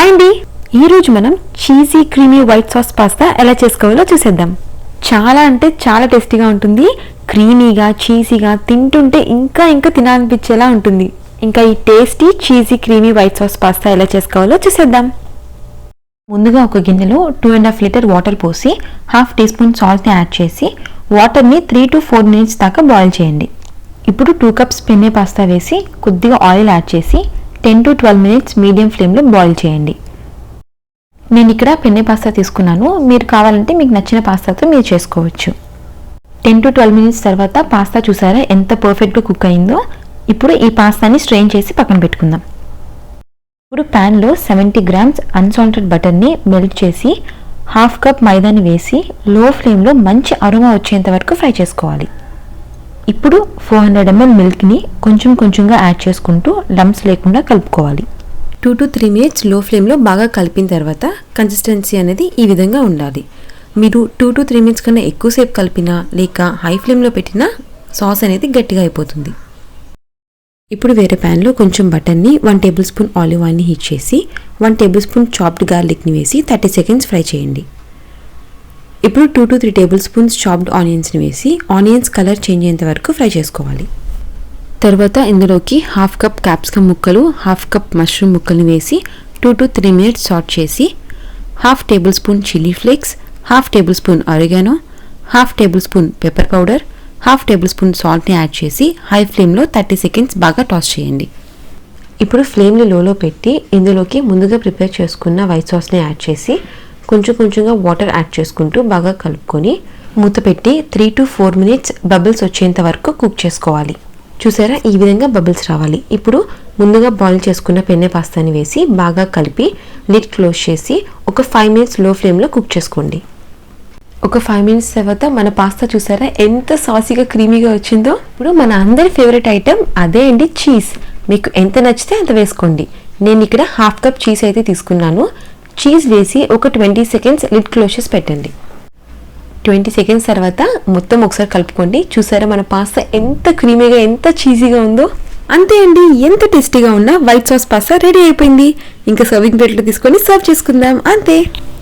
Hi అండి, ఈరోజు మనం cheesy creamy white sauce pasta ఎలా చేసుకోవాలో చూసేద్దాం. చాలా అంటే చాలా టేస్టీగా ఉంటుంది. క్రీమీగా చీజీగా తింటుంటే ఇంకా ఇంకా తినాలనిపించేలా ఉంటుంది. ఇంకా ఈ tasty cheesy creamy white sauce pasta ఎలా చేసుకోవాలో చూసేద్దాం. ముందుగా ఒక గిన్నెలో 2.5 లీటర్ వాటర్ పోసి 1/2 టీ స్పూన్ సాల్ట్ని యాడ్ చేసి వాటర్ని 3 to 4 minutes దాకా బాయిల్ చేయండి. ఇప్పుడు 2 కప్స్ పెన్నే పాస్తా వేసి కొద్దిగా ఆయిల్ యాడ్ చేసి 10 to 12 minutes మీడియం ఫ్లేమ్లో బాయిల్ చేయండి. నేను ఇక్కడ పెన్నే పాస్తా తీసుకున్నాను. మీరు కావాలంటే మీకు నచ్చిన పాస్తాతో మీరు చేసుకోవచ్చు. 10 to 12 minutes తర్వాత పాస్తా చూసారా ఎంత పర్ఫెక్ట్గా కుక్ అయిందో. ఇప్పుడు ఈ పాస్తాని స్ట్రెయిన్ చేసి పక్కన పెట్టుకుందాం. ఇప్పుడు ప్యాన్లో 70 grams అన్సాల్టెడ్ బటర్ని మెల్ట్ చేసి 1/2 కప్ మైదాని వేసి లో ఫ్లేమ్లో మంచి అరోమా వచ్చేంత వరకు ఫ్రై చేసుకోవాలి. ఇప్పుడు 400 ml మిల్క్ని కొంచెం కొంచెంగా యాడ్ చేసుకుంటూ లంప్స్ లేకుండా కలుపుకోవాలి. 2 to 3 minutes లో ఫ్లేమ్లో బాగా కలిపిన తర్వాత కన్సిస్టెన్సీ అనేది ఈ విధంగా ఉండాలి. మీరు 2 to 3 minutes కన్నా ఎక్కువసేపు కలిపినా లేక హై ఫ్లేమ్లో పెట్టినా సాస్ అనేది గట్టిగా అయిపోతుంది. ఇప్పుడు వేరే ప్యాన్లో కొంచెం బటర్ని 1 టేబుల్ స్పూన్ ఆలివ్ ఆయిల్ని హీట్ చేసి 1 టేబుల్ స్పూన్ చాప్డ్ గార్లిక్ని వేసి 30 seconds ఫ్రై చేయండి. ఇప్పుడు 2 to 3 టేబుల్ స్పూన్స్ చాప్డ్ ఆనియన్స్ని వేసి ఆనియన్స్ కలర్ చేంజ్ అయ్యేంత వరకు ఫ్రై చేసుకోవాలి. తర్వాత ఇందులోకి 1/2 కప్ క్యాప్సికమ్ ముక్కలు 1/2 కప్ మష్రూమ్ ముక్కల్ని వేసి 2 to 3 minutes సాట్ చేసి 1/2 table spoon chilli flakes, 1/2 table spoon oregano, 1/2 table spoon pepper powder, 1/2 table spoon సాల్ట్ని యాడ్ చేసి హై ఫ్లేమ్లో 30 seconds బాగా టాస్ చేయండి. ఇప్పుడు ఫ్లేమ్ని లోలో పెట్టి ఇందులోకి ముందుగా ప్రిపేర్ చేసుకున్న వైట్ సాస్ని యాడ్ చేసి కొంచెం కొంచెంగా వాటర్ యాడ్ చేసుకుంటూ బాగా కలుపుకొని మూత పెట్టి 3 to 4 minutes బబుల్స్ వచ్చేంత వరకు కుక్ చేసుకోవాలి. చూసారా ఈ విధంగా బబుల్స్ రావాలి. ఇప్పుడు ముందుగా బాయిల్ చేసుకున్న పెన్నే పాస్తాని వేసి బాగా కలిపి లిడ్ క్లోజ్ చేసి ఒక 5 minutes లో ఫ్లేమ్లో కుక్ చేసుకోండి. ఒక 5 minutes తర్వాత మన పాస్తా చూసారా ఎంత సాసీగా క్రీమీగా వచ్చిందో. ఇప్పుడు మన అందరి ఫేవరెట్ ఐటెం అదే అండి, చీజ్. మీకు ఎంత నచ్చితే అంత వేసుకోండి. నేను ఇక్కడ 1/2 కప్ చీజ్ అయితే తీసుకున్నాను. చీజ్ వేసి ఒక 20 seconds లిడ్ క్లోజ్ చేసి పెట్టండి. 20 seconds తర్వాత మొత్తం ఒకసారి కలుపుకోండి. చూసారా మన పాస్తా ఎంత క్రీమీగా ఎంత చీజీగా ఉందో. అంతే అండి, ఎంత టేస్టీగా ఉన్న వైట్ సాస్ పాస్తా రెడీ అయిపోయింది. ఇంకా సర్వింగ్ ప్లేట్లో తీసుకొని సర్వ్ చేసుకుందాం అంతే.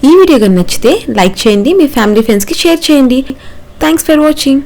ఈ వీడియో కానీ నచ్చితే లైక్ చేయండి, మీ ఫ్యామిలీ ఫ్రెండ్స్కి షేర్ చేయండి. Thanks for watching.